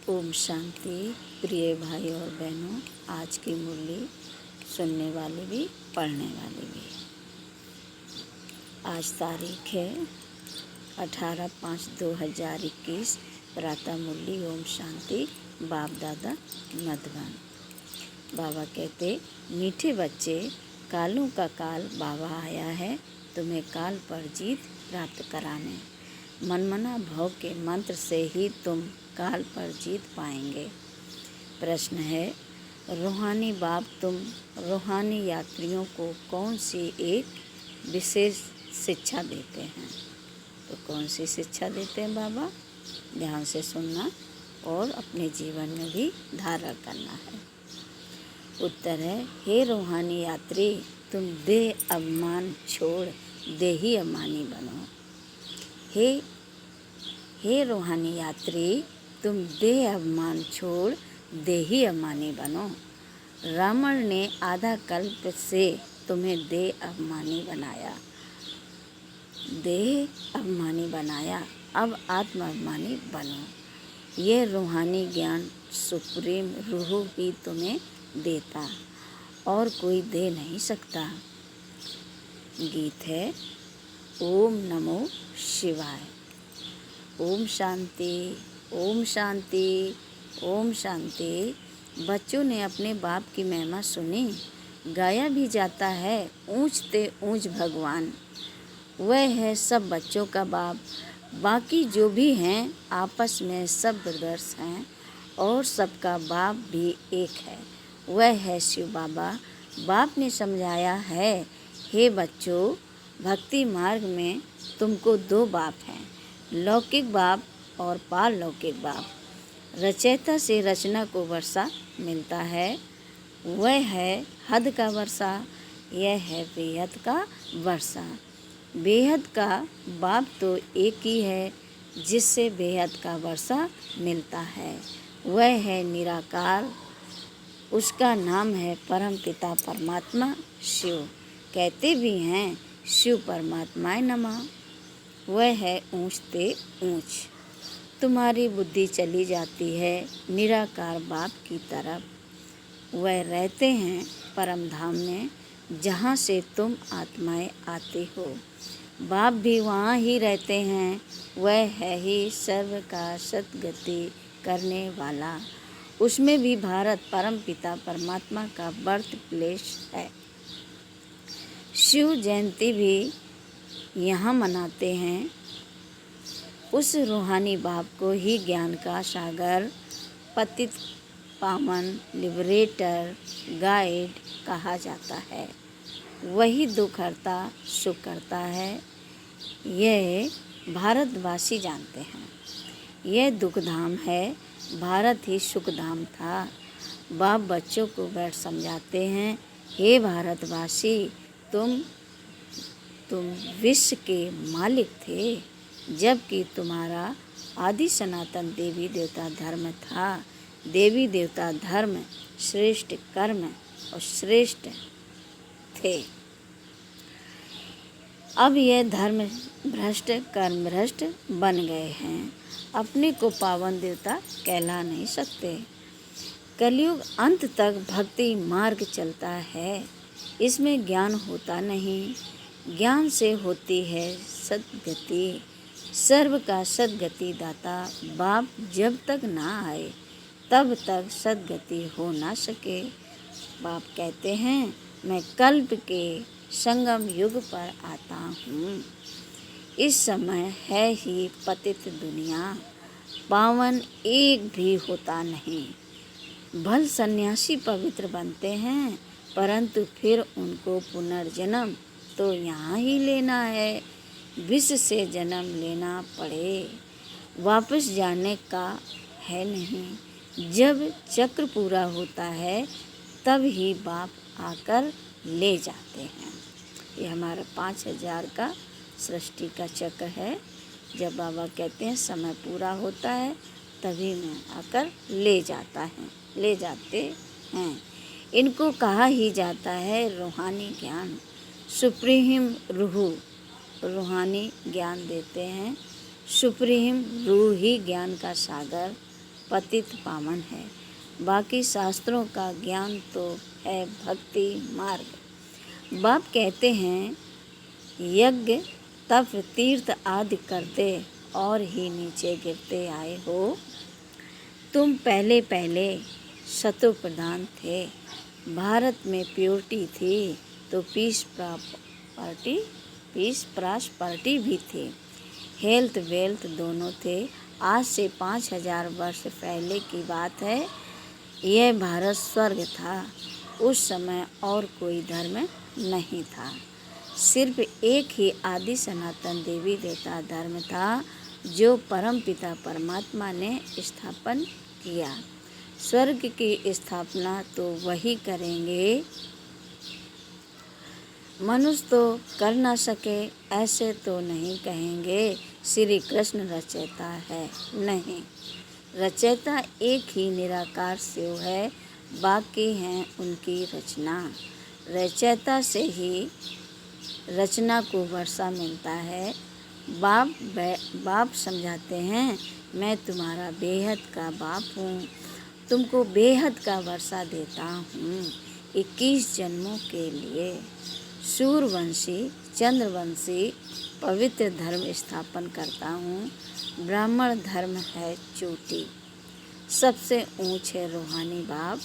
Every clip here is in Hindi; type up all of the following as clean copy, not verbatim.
ओम शांति। प्रिय भाई और बहनों, आज की मुरली सुनने वाले भी पढ़ने वाले भी। आज तारीख है 18/5/2021। प्रातः मुरली ओम शांति। बाप दादा मधुबन। बाबा कहते, मीठे बच्चे, कालों का काल बाबा आया है तुम्हें काल पर जीत प्राप्त कराने। मनमना भव के मंत्र से ही तुम काल पर जीत पाएंगे। प्रश्न है, रूहानी बाप तुम रूहानी यात्रियों को कौन सी एक विशेष शिक्षा देते हैं? तो कौन सी शिक्षा देते हैं बाबा? ध्यान से सुनना और अपने जीवन में भी धारण करना है। उत्तर है, हे रूहानी यात्री, तुम देह अभिमान छोड़ देही अभिमानी बनो। हे रूहानी यात्री, तुम देह अभिमान छोड़ देही अभिमानी बनो। रावण ने आधा कल्प से तुम्हें देह अभिमानी बनाया, अब आत्माभिमानी बनो। ये रूहानी ज्ञान सुप्रीम रूह ही तुम्हें देता, और कोई दे नहीं सकता। गीत है, ओम नमो शिवाय। ओम शांति, ओम शांति, ओम शांति। बच्चों ने अपने बाप की महिमा सुनी। गाया भी जाता है, ऊंचते ऊंच भगवान। वह है सब बच्चों का बाप। बाकी जो भी हैं आपस में सब ब्रदर्स हैं, और सबका बाप भी एक है, वह है शिव बाबा। बाप ने समझाया है, हे बच्चों, भक्ति मार्ग में तुमको दो बाप हैं, लौकिक बाप और पारलौकिक बाप। रचयिता से रचना को वर्षा मिलता है, वह है हद का वर्षा, यह है बेहद का वर्षा। बेहद का बाप तो एक ही है, जिससे बेहद का वर्षा मिलता है, वह है निराकार। उसका नाम है परम पिता परमात्मा शिव। कहते भी हैं, शिव परमात्माय नमः। वह है ऊंचते ऊंच। तुम्हारी बुद्धि चली जाती है निराकार बाप की तरफ। वह रहते हैं परम धाम में, जहाँ से तुम आत्माएं आते हो। बाप भी वहाँ ही रहते हैं। वह है ही सर्व का सद्गति करने वाला। उसमें भी भारत परम पिता परमात्मा का बर्थ प्लेस है। शिव जयंती भी यहाँ मनाते हैं। उस रूहानी बाप को ही ज्ञान का सागर, पतित पावन, लिबरेटर, गाइड कहा जाता है। वही दुख हरता सुख करता है, यह भारतवासी जानते हैं। यह दुख धाम है, भारत ही सुख धाम था। बाप बच्चों को बैठ समझाते हैं, हे भारतवासी, तुम विश्व के मालिक थे, जबकि तुम्हारा आदि सनातन देवी देवता धर्म था। देवी देवता धर्म श्रेष्ठ कर्म और श्रेष्ठ थे। अब यह धर्म भ्रष्ट कर्म भ्रष्ट बन गए हैं, अपने को पावन देवता कहला नहीं सकते। कलयुग अंत तक भक्ति मार्ग चलता है, इसमें ज्ञान होता नहीं। ज्ञान से होती है सद्गति। सर्व का सद्गति दाता बाप जब तक ना आए तब तक सद्गति हो ना सके। बाप कहते हैं, मैं कल्प के संगम युग पर आता हूँ। इस समय है ही पतित दुनिया, पावन एक भी होता नहीं। भल सन्यासी पवित्र बनते हैं, परंतु फिर उनको पुनर्जन्म तो यहाँ ही लेना है। विश्व से जन्म लेना पड़े, वापस जाने का है नहीं। जब चक्र पूरा होता है तब ही बाप आकर ले जाते हैं। ये हमारा 5000 का सृष्टि का चक्र है। जब बाबा कहते हैं समय पूरा होता है, तभी में आकर ले जाते हैं। इनको कहा ही जाता है रूहानी ज्ञान। सुप्रीम रूह रूहानी ज्ञान देते हैं। सुप्रीम रूह ही ज्ञान का सागर, पतित पावन है। बाकी शास्त्रों का ज्ञान तो है भक्ति मार्ग। बाप कहते हैं यज्ञ तप तीर्थ आदि करते और ही नीचे गिरते आए हो। तुम पहले पहले सतो प्रधान थे, भारत में प्योरिटी थी तो पीस प्रॉस्पर्टी भी थी, हेल्थ वेल्थ दोनों थे। आज से 5000 वर्ष पहले की बात है। यह भारत स्वर्ग था। उस समय और कोई धर्म नहीं था, सिर्फ एक ही आदि सनातन देवी देवता धर्म था जो परम पिता परमात्मा ने स्थापन किया। स्वर्ग की स्थापना तो वही करेंगे, मनुष्य तो कर न सके ऐसे तो नहीं कहेंगे श्री कृष्ण रचयिता है। नहीं, रचयिता एक ही निराकार शिव है, बाकी हैं उनकी रचना। रचयिता से ही रचना को वर्षा मिलता है। बाप समझाते हैं मैं तुम्हारा बेहद का बाप हूँ, तुमको बेहद का वर्षा देता हूँ 21 जन्मों के लिए। सूर्यवंशी चंद्रवंशी पवित्र धर्म स्थापन करता हूँ। ब्राह्मण धर्म है चोटी, सबसे ऊंचे रूहानी बाप।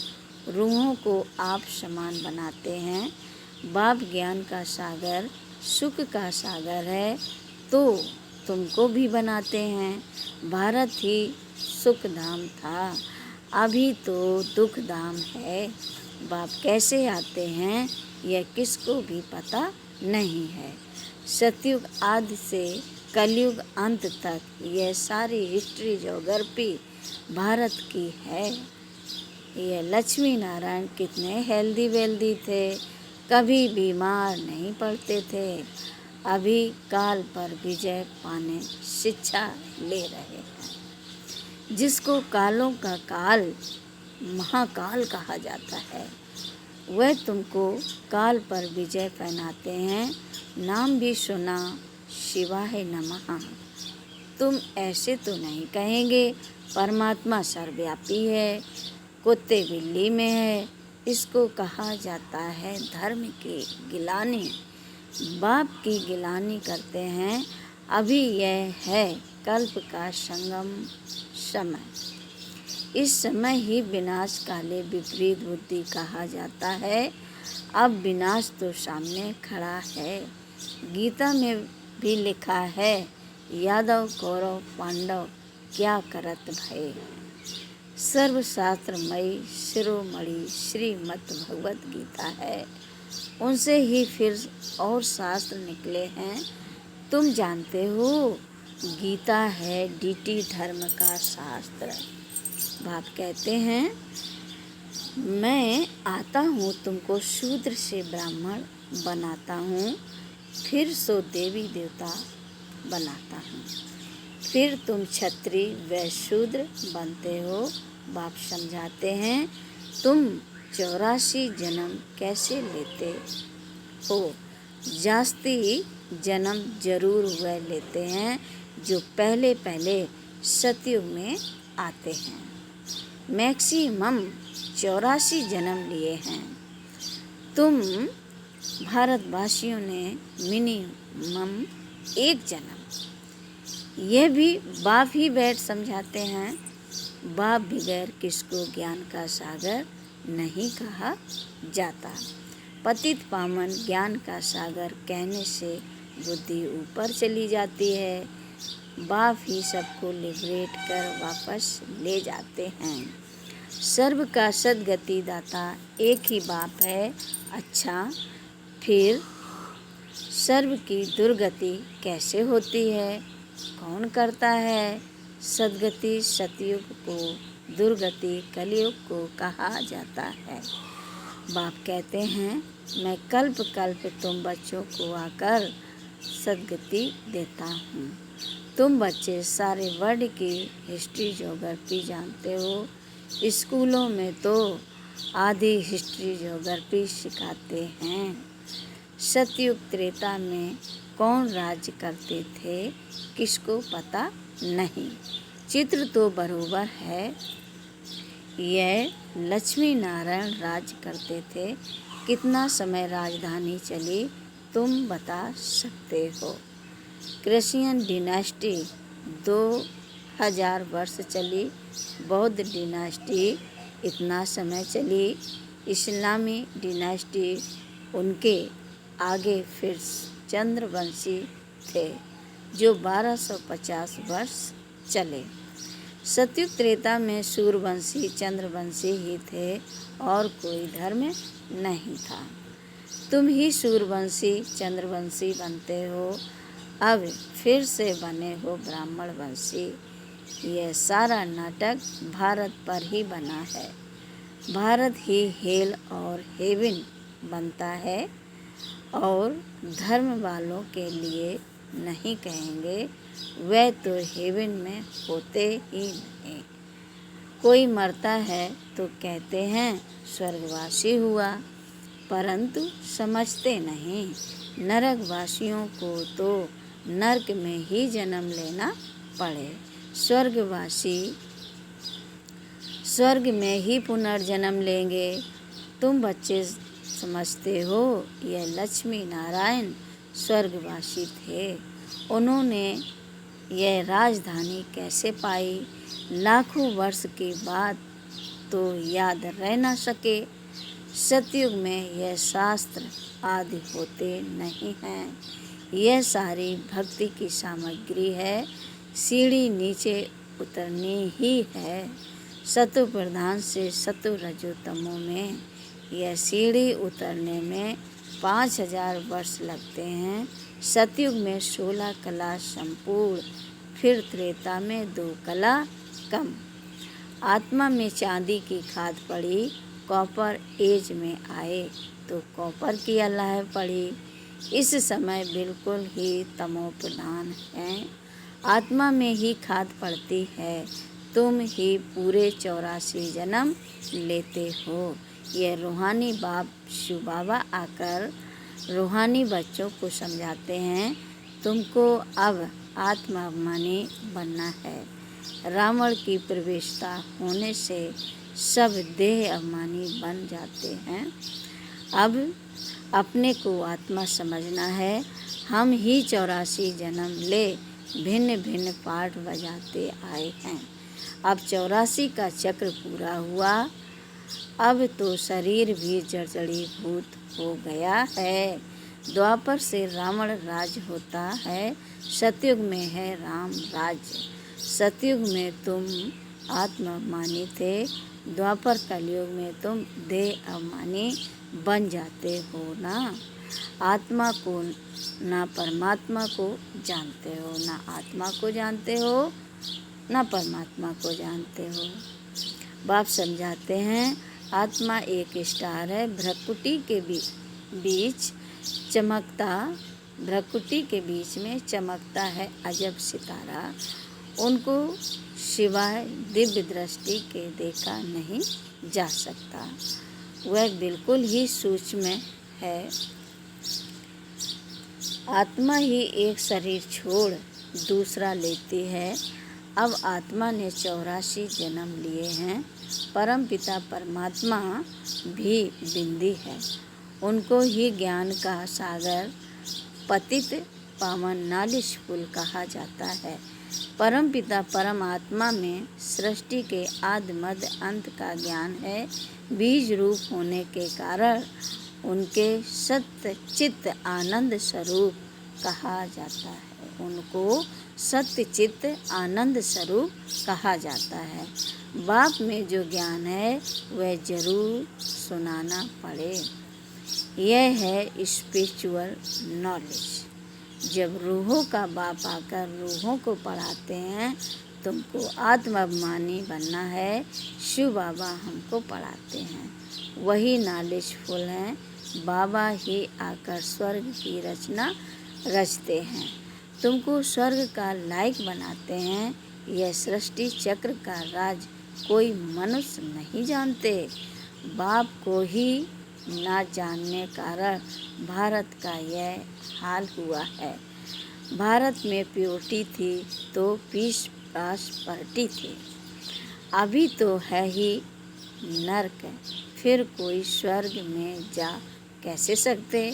रूहों को आप समान बनाते हैं। बाप ज्ञान का सागर सुख का सागर है तो तुमको भी बनाते हैं। भारत ही सुख धाम था, अभी तो दुख धाम है। बाप कैसे आते हैं यह किसको भी पता नहीं है। सतयुग आदि से कलयुग अंत तक यह सारी हिस्ट्री ज्योग्राफी भारत की है। यह लक्ष्मी नारायण कितने हेल्दी वेल्दी थे, कभी बीमार नहीं पड़ते थे, अभी काल पर विजय पाने शिक्षा ले रहे हैं। जिसको कालों का काल महाकाल कहा जाता है, वह तुमको काल पर विजय पहनाते हैं। नाम भी सुना शिवाय नमः। तुम ऐसे तो नहीं कहेंगे परमात्मा सर्वव्यापी है, कुत्ते बिल्ली में है। इसको कहा जाता है धर्म की गिलानी। बाप की गिलानी करते हैं। अभी यह है कल्प का संगम समय। इस समय ही विनाश काले विपरीत बुद्धि कहा जाता है। अब विनाश तो सामने खड़ा है। गीता में भी लिखा है यादव कौरव पांडव क्या करत भय। सर्वशास्त्रमयी शिरोमणि श्रीमद् भगवत गीता है, उनसे ही फिर और शास्त्र निकले हैं। तुम जानते हो गीता है डीटी धर्म का शास्त्र। बाप कहते हैं मैं आता हूँ तुमको शूद्र से ब्राह्मण बनाता हूँ, फिर सो देवी देवता बनाता हूँ, फिर तुम क्षत्रिय व शूद्र बनते हो। बाप समझाते हैं तुम 84 जन्म कैसे लेते हो। जास्ती जन्म जरूर वह लेते हैं जो पहले पहले सतयुग में आते हैं। मैक्सिमम 84 जन्म लिए हैं। तुम भारतवासियों ने मिनिमम 1 जन्म। यह भी बाप ही बैठ समझाते हैं। बाप बगैर किसको ज्ञान का सागर नहीं कहा जाता। पतित पावन ज्ञान का सागर कहने से बुद्धि ऊपर चली जाती है। बाप ही सबको लिबरेट कर वापस ले जाते हैं। सर्व का सद्गति दाता एक ही बाप है। अच्छा, फिर सर्व की दुर्गति कैसे होती है, कौन करता है? सद्गति सतयुग को, दुर्गति कलयुग को कहा जाता है। बाप कहते हैं मैं कल्प कल्प तुम बच्चों को आकर सद्गति देता हूँ। तुम बच्चे सारे वर्ल्ड की हिस्ट्री ज्योग्राफी जानते हो। स्कूलों में तो आधी हिस्ट्री ज्योग्राफी सिखाते हैं। सतयुग त्रेता में कौन राज्य करते थे किसको पता नहीं। चित्र तो बरोबर है। यह लक्ष्मी नारायण राज करते थे। कितना समय राजधानी चली तुम बता सकते हो? क्रिश्चियन डिनास्टी 2000 वर्ष चली। बौद्ध डिनास्टी इतना समय चली। इस्लामी डिनास्टी उनके आगे फिर चंद्रवंशी थे जो 1250 वर्ष चले। सतयुग त्रेता में सूर्यवंशी चंद्रवंशी ही थे और कोई धर्म नहीं था। तुम ही सूर्यवंशी चंद्रवंशी बनते हो, अब फिर से बने हो ब्राह्मण वंशी। यह सारा नाटक भारत पर ही बना है। भारत ही हेल और हेवन बनता है और धर्म वालों के लिए नहीं कहेंगे, वह तो हेवन में होते ही नहीं। कोई मरता है तो कहते हैं स्वर्गवासी हुआ, परंतु समझते नहीं नरकवासियों को तो नरक में ही जन्म लेना पड़े। स्वर्गवासी स्वर्ग में ही पुनर्जन्म लेंगे। तुम बच्चे समझते हो यह लक्ष्मी नारायण स्वर्गवासी थे। उन्होंने यह राजधानी कैसे पाई? लाखों वर्ष के बाद तो याद रह न सके। सतयुग में यह शास्त्र आदि होते नहीं हैं। यह सारी भक्ति की सामग्री है। सीढ़ी नीचे उतरनी ही है। सतो प्रधान से सतो रजो तमो में यह सीढ़ी उतरने में 5000 वर्ष लगते हैं। सतयुग में 16 कला संपूर्ण, फिर त्रेता में 2 कला कम। आत्मा में चांदी की खाद पड़ी, कॉपर एज में आए तो कॉपर की अलाह पड़ी। इस समय बिल्कुल ही तमो प्रधान है। आत्मा में ही खाद पड़ती है। तुम ही पूरे 84 जन्म लेते हो। यह रूहानी बाप शिव बाबा आकर रूहानी बच्चों को समझाते हैं, तुमको अब आत्माभिमानी बनना है। रावण की प्रवेशता होने से सब देह अभिमानी बन जाते हैं। अब अपने को आत्मा समझना है। हम ही 84 जन्म ले भिन्न भिन्न पाठ बजाते आए हैं। अब 84 का चक्र पूरा हुआ। अब तो शरीर भी जर्जरीभूत हो गया है। द्वापर से रावण राज होता है। सतयुग में है राम राज्य। सतयुग में तुम आत्माभिमानी थे। द्वापर कलयुग में तुम देह अभिमानी बन जाते हो ना। आत्मा को ना परमात्मा को जानते हो, ना आत्मा को जानते हो, ना परमात्मा को जानते हो। बाप समझाते हैं आत्मा एक स्टार है। भ्रकुटी के बीच चमकता, भ्रकुटी के बीच में चमकता है अजब सितारा। उनको सिवाय दिव्य दृष्टि के देखा नहीं जा सकता। वह बिल्कुल ही सूक्ष्म है। आत्मा ही एक शरीर छोड़ दूसरा लेती है। अब आत्मा ने 84 जन्म लिए हैं। परमपिता परमात्मा भी बिंदी है। उनको ही ज्ञान का सागर पतित पावन नालिश पुल कहा जाता है। परमपिता परमात्मा में सृष्टि के आदि मध्य अंत का ज्ञान है। बीज रूप होने के कारण उनके सत्य चित्त आनंद स्वरूप कहा जाता है। उनको सत्य चित्त आनंद स्वरूप कहा जाता है। बाप में जो ज्ञान है वह जरूर सुनाना पड़े। यह है स्पिरिचुअल नॉलेज। जब रूहों का बाप आकर रूहों को पढ़ाते हैं, तुमको आत्माभिमानी बनना है। शिव बाबा हमको पढ़ाते हैं, वही नॉलेजफुल हैं। बाबा ही आकर स्वर्ग की रचना रचते हैं, तुमको स्वर्ग का लायक बनाते हैं। यह सृष्टि चक्र का राज कोई मनुष्य नहीं जानते। बाप को ही ना जानने कारण भारत का यह हाल हुआ है। भारत में प्योरिटी थी तो पीस आकाश पलटी थी। अभी तो है ही नर्क, फिर कोई स्वर्ग में जा कैसे सकते।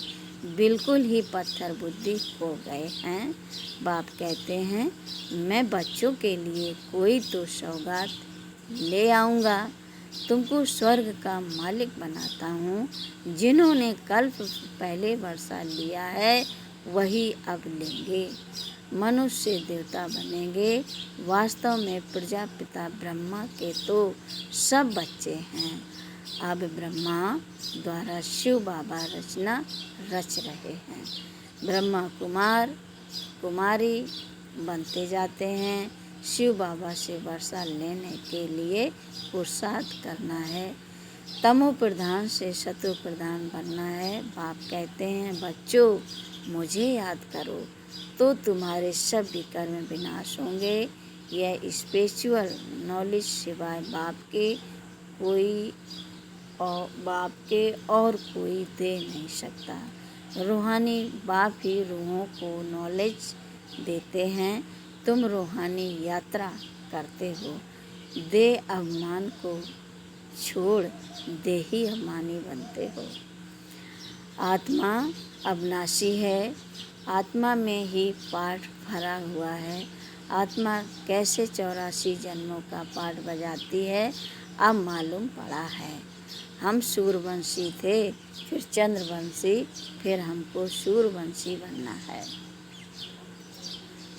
बिल्कुल ही पत्थर बुद्धि हो गए हैं। बाप कहते हैं मैं बच्चों के लिए कोई तो सौगात ले आऊँगा। तुमको स्वर्ग का मालिक बनाता हूँ। जिन्होंने कल्प पहले वर्षा लिया है वही अब लेंगे। मनुष्य देवता बनेंगे। वास्तव में प्रजापिता ब्रह्मा के तो सब बच्चे हैं। अब ब्रह्मा द्वारा शिव बाबा रचना रच रहे हैं। ब्रह्मा कुमार कुमारी बनते जाते हैं। शिव बाबा से वर्षा लेने के लिए पुरुषार्थ करना है। तमो प्रधान से सतो प्रधान बनना है। बाप कहते हैं बच्चों मुझे याद करो तो तुम्हारे सब विकर्म विनाश होंगे। यह स्पिरिचुअल नॉलेज सिवाय बाप के और कोई दे नहीं सकता। रूहानी बाप ही रूहों को नॉलेज देते हैं। तुम रूहानी यात्रा करते हो। देह अभिमान को छोड़ देही अभिमानी बनते हो। आत्मा अविनाशी है। आत्मा में ही पाठ भरा हुआ है। आत्मा कैसे 84 जन्मों का पाठ बजाती है अब मालूम पड़ा है। हम सूर्यवंशी थे, फिर चंद्रवंशी, फिर हमको सूर्यवंशी बनना है।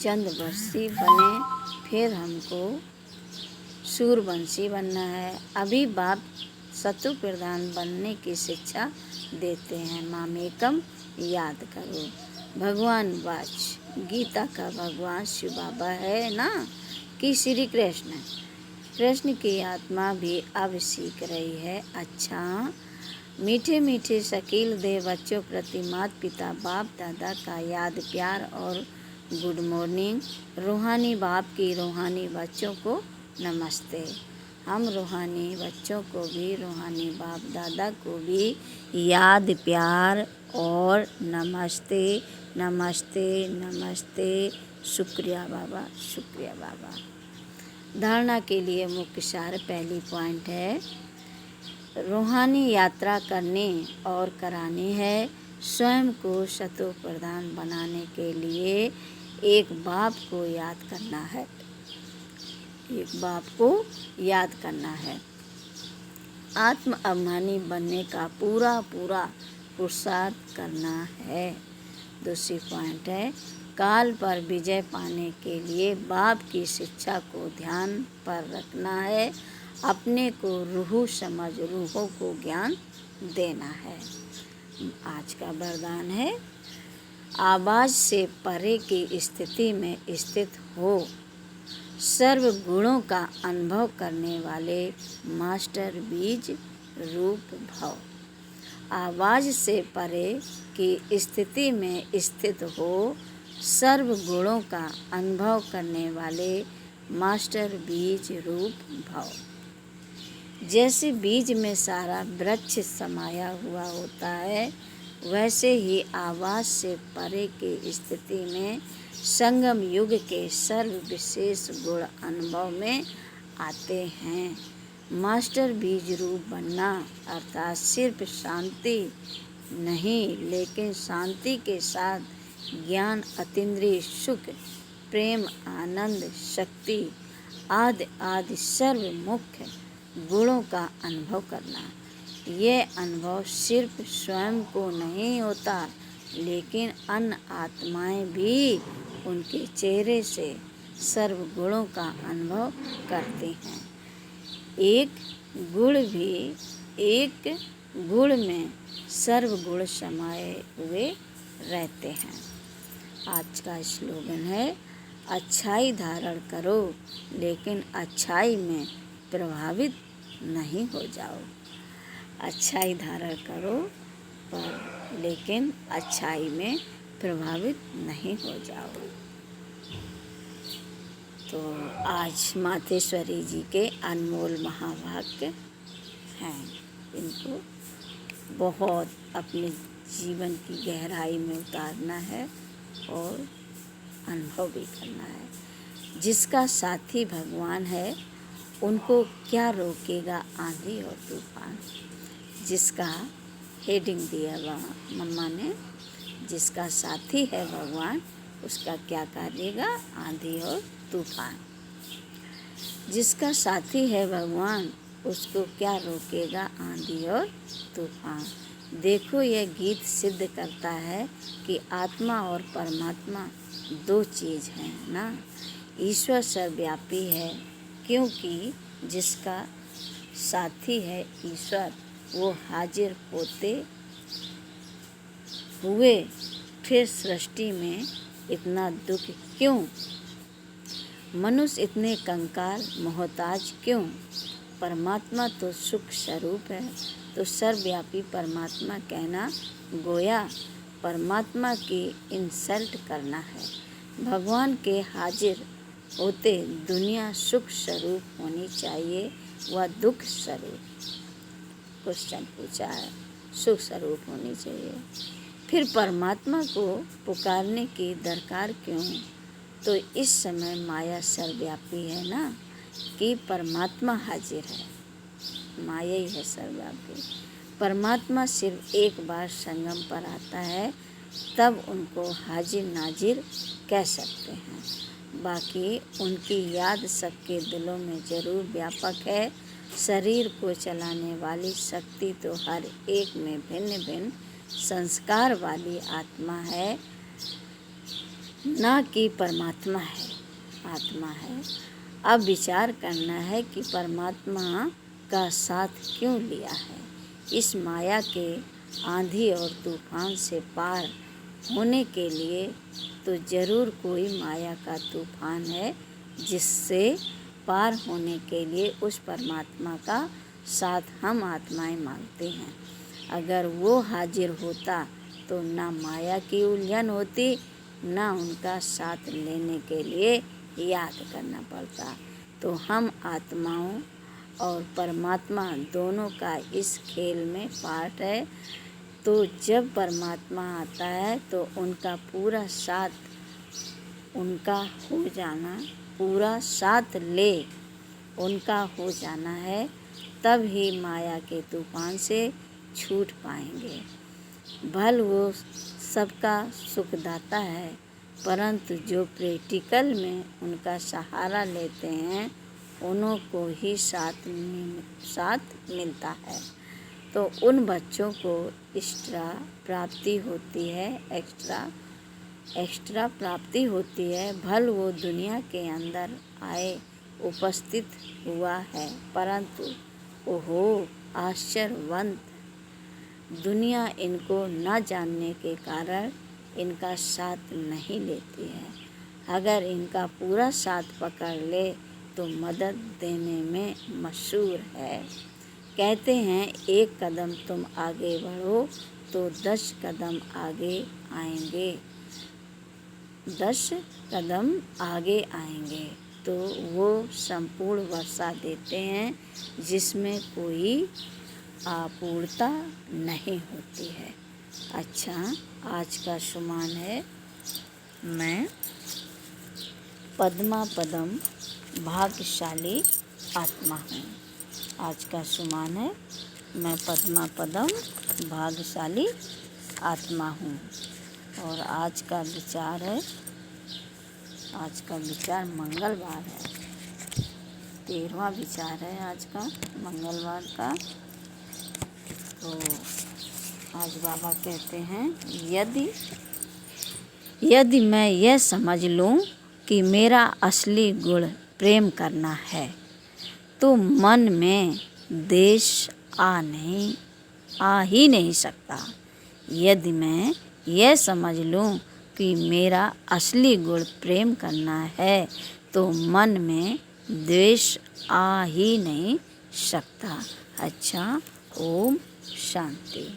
चंद्रवंशी बने फिर हमको सूर्यवंशी बनना है। अभी बाप सतु प्रधान बनने की शिक्षा देते हैं। मामेकम याद करो। भगवान वाच गीता का भगवान शिव बाबा है ना कि श्री कृष्ण। कृष्ण की आत्मा भी अब सीख रही है। अच्छा मीठे मीठे शकील दे बच्चों प्रति माता पिता बाप दादा का याद प्यार और गुड मॉर्निंग। रूहानी बाप की रूहानी बच्चों को नमस्ते। हम रूहानी बच्चों को भी रूहानी बाप दादा को भी याद प्यार और नमस्ते नमस्ते नमस्ते। शुक्रिया बाबा, शुक्रिया बाबा। धारणा के लिए मुख्य सार पहली पॉइंट है रूहानी यात्रा करनी और करानी है। स्वयं को सतो प्रधान बनाने के लिए एक बाप को याद करना है। एक बाप को याद करना है। आत्म अभिमानी बनने का पूरा पुरुषार्थ करना है। दूसरी पॉइंट है काल पर विजय पाने के लिए बाप की शिक्षा को ध्यान पर रखना है। अपने को रूह समझ रूहों को ज्ञान देना है। आज का वरदान है आवाज से परे की स्थिति में स्थित हो। सर्व गुणों का अनुभव करने वाले मास्टर बीज रूप भव। आवाज से परे की स्थिति में स्थित हो। सर्व गुणों का अनुभव करने वाले मास्टर बीज रूप भव। जैसे बीज में सारा वृक्ष समाया हुआ होता है वैसे ही आवाज से परे की स्थिति में संगम युग के सर्व विशेष गुण अनुभव में आते हैं। मास्टर बीज रूप बनना अर्थात सिर्फ शांति नहीं लेकिन शांति के साथ ज्ञान अतीन्द्रिय सुख प्रेम आनंद शक्ति आदि सर्व मुख्य गुणों का अनुभव करना। ये अनुभव सिर्फ स्वयं को नहीं होता लेकिन अन्य आत्माएं भी उनके चेहरे से सर्व गुणों का अनुभव करते हैं। एक गुण में सर्व गुण समाये हुए रहते हैं। आज का स्लोगन है अच्छाई धारण करो लेकिन अच्छाई में प्रभावित नहीं हो जाओ। अच्छाई धारण करो पर लेकिन अच्छाई में प्रभावित नहीं हो जाओ। तो आज मातेश्वरी जी के अनमोल महावाक्य हैं। इनको बहुत अपने जीवन की गहराई में उतारना है और अनुभव भी करना है। जिसका साथी भगवान है उनको क्या रोकेगा आंधी और तूफान। जिसका हेडिंग दिया मम्मा ने, जिसका साथी है भगवान उसका क्या करेगा आंधी और तूफान। जिसका साथी है भगवान उसको क्या रोकेगा आंधी और तूफान। देखो यह गीत सिद्ध करता है कि आत्मा और परमात्मा दो चीज़ हैं ना। ईश्वर सर्वव्यापी है क्योंकि जिसका साथी है ईश्वर वो हाजिर होते हुए फिर सृष्टि में इतना दुख क्यों। मनुष्य इतने कंकाल मोहताज क्यों। परमात्मा तो सुख स्वरूप है, तो सर्वव्यापी परमात्मा कहना गोया परमात्मा की इंसल्ट करना है। भगवान के हाजिर होते दुनिया सुख स्वरूप होनी चाहिए व दुख स्वरूप। क्वेश्चन पूछा है, सुख स्वरूप होनी चाहिए। फिर परमात्मा को पुकारने की दरकार क्यों। तो इस समय माया सर्वव्यापी है ना कि परमात्मा हाजिर है, माया ही है सर्वव्यापी। परमात्मा सिर्फ एक बार संगम पर आता है तब उनको हाजिर नाजिर कह सकते हैं। बाकी उनकी याद सबके दिलों में ज़रूर व्यापक है। शरीर को चलाने वाली शक्ति तो हर एक में भिन्न भिन्न संस्कार वाली आत्मा है, ना कि परमात्मा है, आत्मा है। अब विचार करना है कि परमात्मा का साथ क्यों लिया है। इस माया के आंधी और तूफान से पार होने के लिए तो ज़रूर कोई माया का तूफान है, जिससे पार होने के लिए उस परमात्मा का साथ हम आत्माएं मांगते हैं। अगर वो हाजिर होता तो ना माया की उलझन होती, ना उनका साथ लेने के लिए याद करना पड़ता। तो हम आत्माओं और परमात्मा दोनों का इस खेल में पार्ट है। तो जब परमात्मा आता है तो उनका पूरा साथ, उनका हो जाना, पूरा साथ ले उनका हो जाना है, तब ही माया के तूफान से छूट पाएंगे। भल वो सबका सुखदाता है, परंतु जो प्रैक्टिकल में उनका सहारा लेते हैं उन्हों को ही साथ मिलता है। तो उन बच्चों को एक्स्ट्रा प्राप्ति होती है, एक्स्ट्रा प्राप्ति होती है। भल वो दुनिया के अंदर आए उपस्थित हुआ है, परंतु ओहो आश्चर्यवंत, दुनिया इनको न जानने के कारण इनका साथ नहीं लेती है। अगर इनका पूरा साथ पकड़ ले तो मदद देने में मशहूर है। कहते हैं एक कदम तुम आगे बढ़ो तो 10 कदम आगे आएंगे, 10 कदम आगे आएंगे। तो वो संपूर्ण वर्षा देते हैं जिसमें कोई अपूर्णता नहीं होती है। अच्छा, आज का सुमान है, मैं पद्मा पदम भाग्यशाली आत्मा हूँ। आज का सुमान है, मैं पद्मा पदम भाग्यशाली आत्मा हूँ। और आज का विचार है, आज का विचार मंगलवार है, 13वां विचार है आज का मंगलवार का। तो आज बाबा कहते हैं, यदि मैं यह समझ लूँ कि मेरा असली गुण प्रेम करना है तो मन में द्वेष आ ही नहीं सकता। यदि मैं यह समझ लूँ कि मेरा असली गुण प्रेम करना है तो मन में द्वेष आ ही नहीं सकता। अच्छा, ओम शांति।